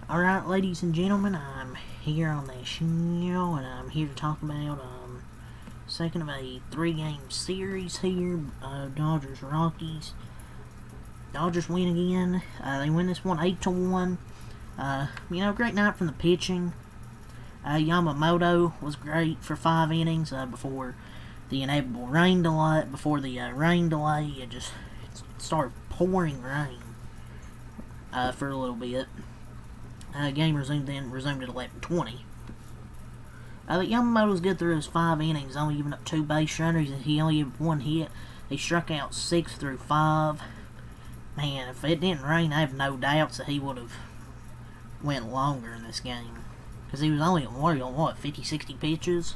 Alright, ladies and gentlemen, I'm here on the show, and I'm here to talk about, second of a 3-game series here, Dodgers Rockies. Dodgers win again. They win this one 8-1. Great night from the pitching. Yamamoto was great for 5 innings, before the inevitable rain delay. It started pouring rain, for a little bit. Game resumed at 11:20. Yamamoto was good through his 5 innings, only giving up 2 base runners. He only had 1 hit. He struck out 6 through 5. Man, if it didn't rain, I have no doubts that he would have went longer in this game. Because he was only on 50, 60 pitches?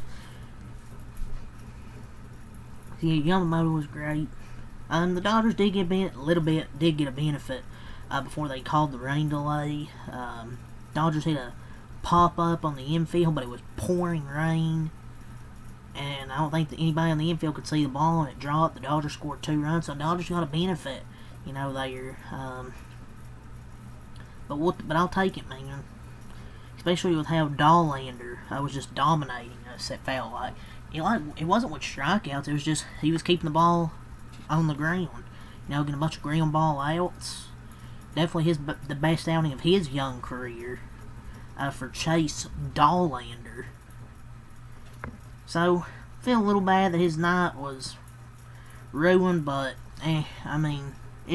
Yeah, Yamamoto was great. The Dodgers did get a benefit before they called the rain delay. Dodgers hit a pop-up on the infield, but it was pouring rain. And I don't think that anybody on the infield could see the ball, and it dropped. The Dodgers scored 2 runs, so Dodgers got a benefit, there. But I'll take it, man. Especially with how Dollander was just dominating us, it felt like. It wasn't with strikeouts, it was just he was keeping the ball on the ground. Getting a bunch of ground ball outs. Definitely the best outing of his young career for Chase Dollander. So, feel a little bad that his night was ruined, but, it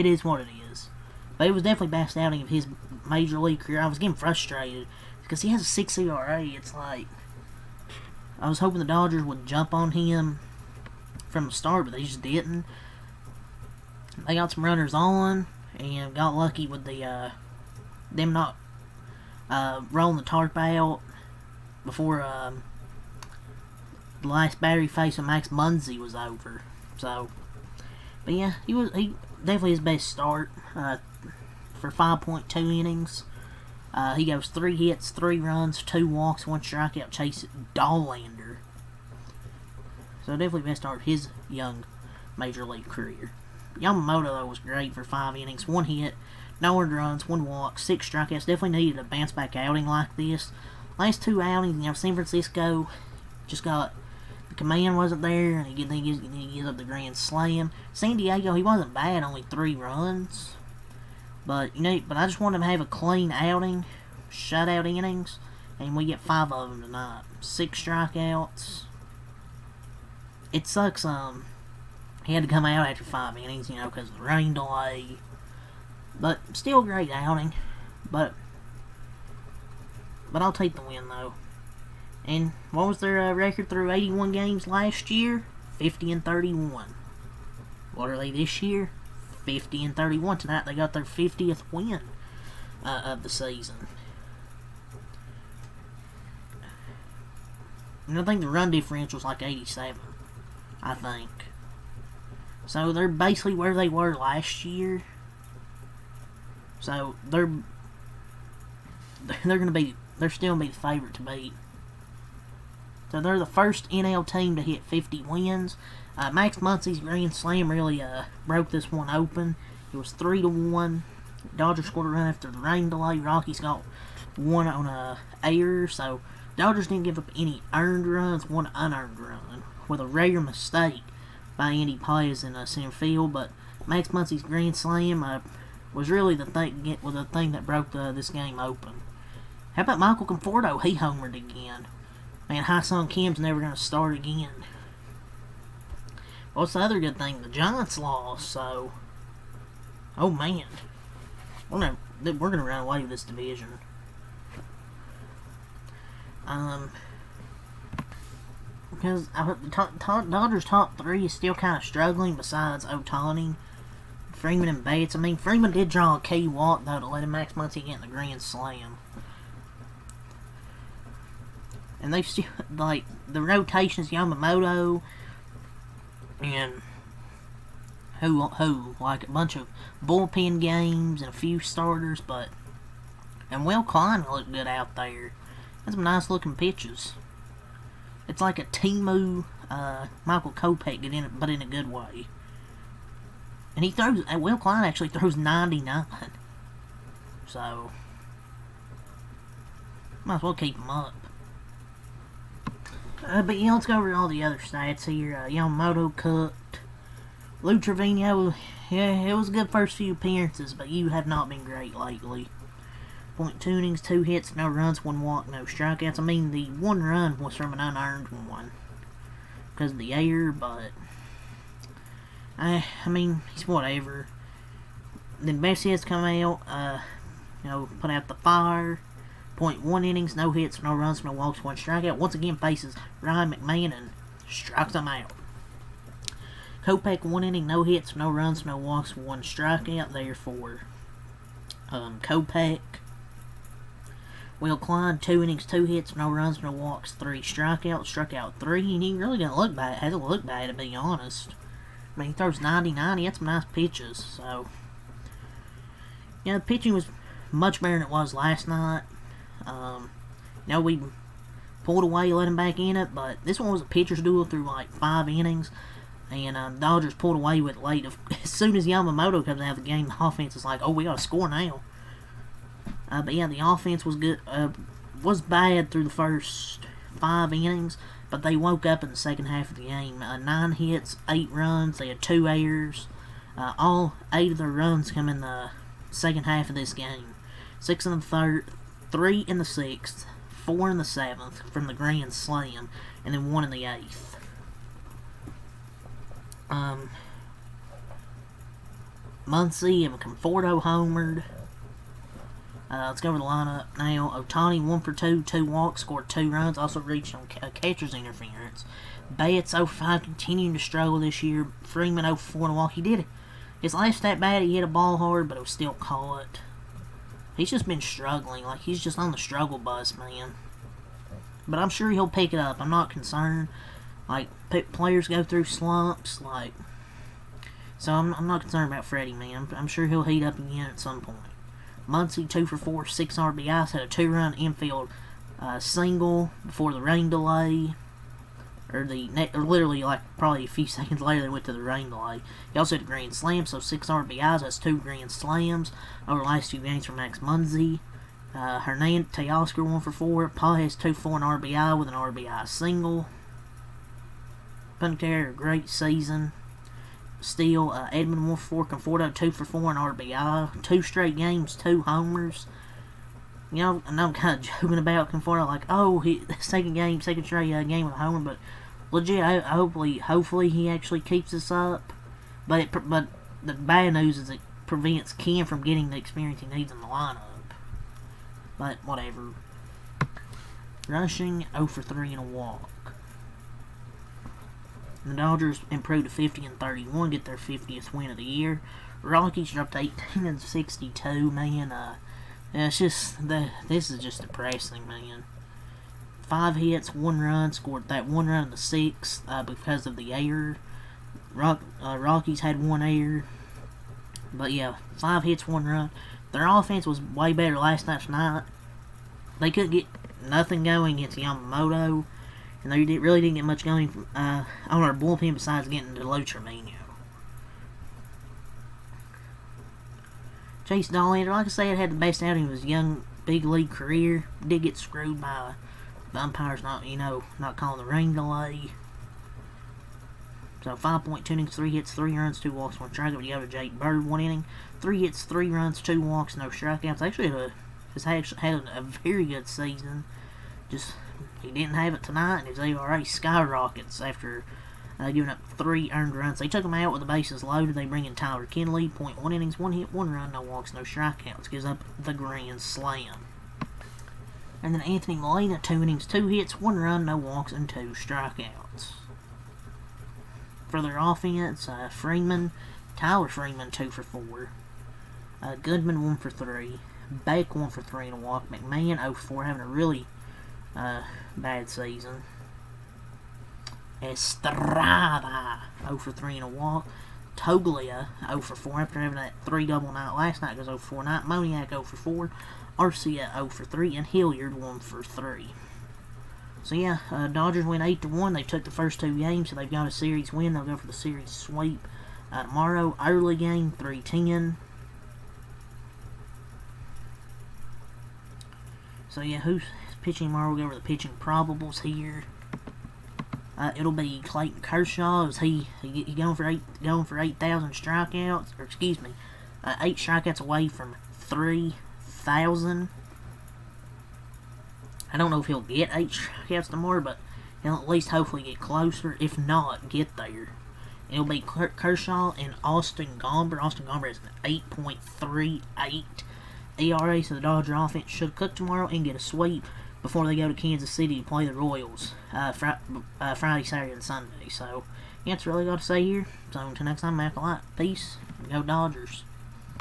is what it is. But it was definitely best outing of his major league career. I was getting frustrated because he has a 6 ERA. It's like, I was hoping the Dodgers would jump on him from the start, but they just didn't. They got some runners on, and got lucky with them not rolling the tarp out before the last battery face of Max Muncy was over. So, but yeah, he definitely his best start for 5.2 innings. He goes 3 hits, 3 runs, 2 walks, 1 strikeout. Chase Dollander. So definitely best start of his young major league career. Yamamoto, though, was great for 5 innings, 1 hit, no earned runs, 1 walk, 6 strikeouts. Definitely needed a bounce-back outing like this. Last 2 outings, San Francisco just got... The command wasn't there, and he gives up the grand slam. San Diego, he wasn't bad, only 3 runs. But I just wanted him to have a clean outing, shutout innings, and we get 5 of them tonight. 6 strikeouts. It sucks, he had to come out after 5 innings, because of the rain delay. But still a great outing. But I'll take the win, though. And what was their record through 81 games last year? 50-31. What are they this year? 50-31. Tonight they got their 50th win of the season. And I think the run differential was like 87. I think. So they're basically where they were last year. So they're still gonna be the favorite to beat. So they're the first NL team to hit 50 wins. Max Muncy's grand slam really broke this one open. It was 3-1. Dodgers scored a run after the rain delay. Rockies got 1 on a error. So Dodgers didn't give up any earned runs, 1 unearned run, with a rare mistake by Andy Paz in center field. But Max Muncy's grand slam was really the thing that broke this game open. How about Michael Conforto? He homered again. Man, Ha-Sung Kim's never going to start again. What's the other good thing? The Giants lost, so... Oh, man. We're gonna run away with this division. Because Dodgers' top 3 is still kind of struggling besides Ohtani, Freeman, and Bates. Freeman did draw a key walk, though, to let Max Muncy get in the grand slam. And they've still, the rotations, Yamamoto, and who, like a bunch of bullpen games and a few starters, and Will Klein looked good out there. Had some nice looking pitches. It's like a Timu Michael Kopech, but in a good way. And Will Klein actually throws 99. So, Might as well keep them up. But yeah, let's go over all the other stats here. Yamamoto cooked. Lou Trevino, yeah, it was a good first few appearances, but you have not been great lately. .2 innings, 2 hits, no runs, 1 walk, no strikeouts. I mean, the 1 run was from an unearned one because of the error, but I mean, he's whatever. Then Bessie has come out, put out the fire. .1 innings, no hits, no runs, no walks, 1 strikeout. Once again faces Ryan McMahon and strikes him out. Kopech, 1 inning, no hits, no runs, no walks, 1 strikeout. Therefore, Kopech. Will Klein, 2 innings, 2 hits, no runs, no walks, 3 strikeouts. Struck out 3, and he really didn't look bad. Hasn't looked bad, to be honest. I mean, he throws 90-90. He had some nice pitches, so the pitching was much better than it was last night. We pulled away, let him back in it, but this one was a pitcher's duel through like 5 innings, and Dodgers pulled away with it late. As soon as Yamamoto comes out of the game, the offense is like, oh, we gotta score now. But yeah, the offense was good. Was bad through the first 5 innings, but they woke up in the second half of the game. 9 hits, 8 runs. They had 2 errors. All 8 of their runs come in the second half of this game. 6 in the third, 3 in the 6th, 4 in the 7th from the grand slam, and then 1 in the 8th. Muncy and Conforto homered. Let's go over the lineup now. Ohtani 1 for 2, 2 walks, scored 2 runs, also reached on catcher's interference. Betts 0 for 5, continuing to struggle this year. Freeman 0 for 4 and a walk. He did it. His last at bat, he hit a ball hard, but it was still caught. He's just been struggling. Like, he's just on the struggle bus, man. But I'm sure he'll pick it up. I'm not concerned. Like, players go through slumps, like, so I'm not concerned about Freddie, man. I'm sure he'll heat up again at some point. Muncy 2 for 4, 6 RBIs, had a 2-run infield single before the rain delay. Or literally, like, probably a few seconds later, they went to the rain delay. He also had a grand slam, so 6 RBIs. That's 2 grand slams over the last 2 games for Max Muncy. Hernandez, Teoscar 1 for 4. Paul has 2 for 1 RBI with an RBI single. Punter, a great season. Still, Edmund 1 for 4, Conforto 2 for 4 and RBI. 2 straight games, 2 homers. I know I'm kind of joking about Conforto, like, oh, second straight game with a homer, but legit, hopefully he actually keeps this up. But the bad news is it prevents Ken from getting the experience he needs in the lineup. But whatever. Rushing 0 for 3 and a walk. The Dodgers improved to 50 and 31, get their 50th win of the year. Rockies dropped 18 and 62, man. It's just this is just depressing, man. 5 hits, 1 run, scored that 1 run in the 6th because of the error. Rockies had 1 error, but yeah, 5 hits, 1 run. Their offense was way better last night. They couldn't get nothing going against Yamamoto. And they really didn't get much going on our bullpen besides getting to Lou Trevino. Chase Dollander, like I said, had the best outing of his young big league career. Did get screwed by the umpires not calling the rain delay. So 5.2 innings, 3 hits, 3 runs, 2 walks, 1 strikeout. You go to Jake Bird, 1 inning, 3 hits, 3 runs, 2 walks, no strikeouts. Actually, had a very good season. Just he didn't have it tonight, and his ERA skyrockets after giving up 3 earned runs. They took him out with the bases loaded. They bring in Tyler Kinley, 0.1 innings, 1 hit, 1 run, no walks, no strikeouts. Gives up the grand slam. And then Anthony Molina, 2 innings, 2 hits, 1 run, no walks, and 2 strikeouts. For their offense, Tyler Freeman, 2 for 4. Goodman, 1 for 3. Beck, 1 for 3 and a walk. McMahon, 0 for 4, having a really bad season. Estrada 0 for 3 and a walk. Toglia 0 for 4 after having that 3 double night last night, goes 0 for 4 night. Moniak 0 for 4. Arcia 0 for 3 and Hilliard 1 for 3. So yeah, Dodgers win 8-1. They took the first 2 games, so they've got a series win. They'll go for the series sweep tomorrow. Early game 3:10. So yeah, who's pitching tomorrow. We'll go over the pitching probables here. It'll be Clayton Kershaw. He going for 8,000 strikeouts, or excuse me, 8 strikeouts away from 3,000. I don't know if he'll get 8 strikeouts tomorrow, but he'll at least hopefully get closer. If not, get there. It'll be Kershaw and Austin Gomber. Austin Gomber has an 8.38 ERA, so the Dodger offense should cook tomorrow and get a sweep before they go to Kansas City to play the Royals Friday, Saturday, and Sunday. So, yeah, that's really all I got to say here. So, until next time, Mac a lot. Peace, and go Dodgers.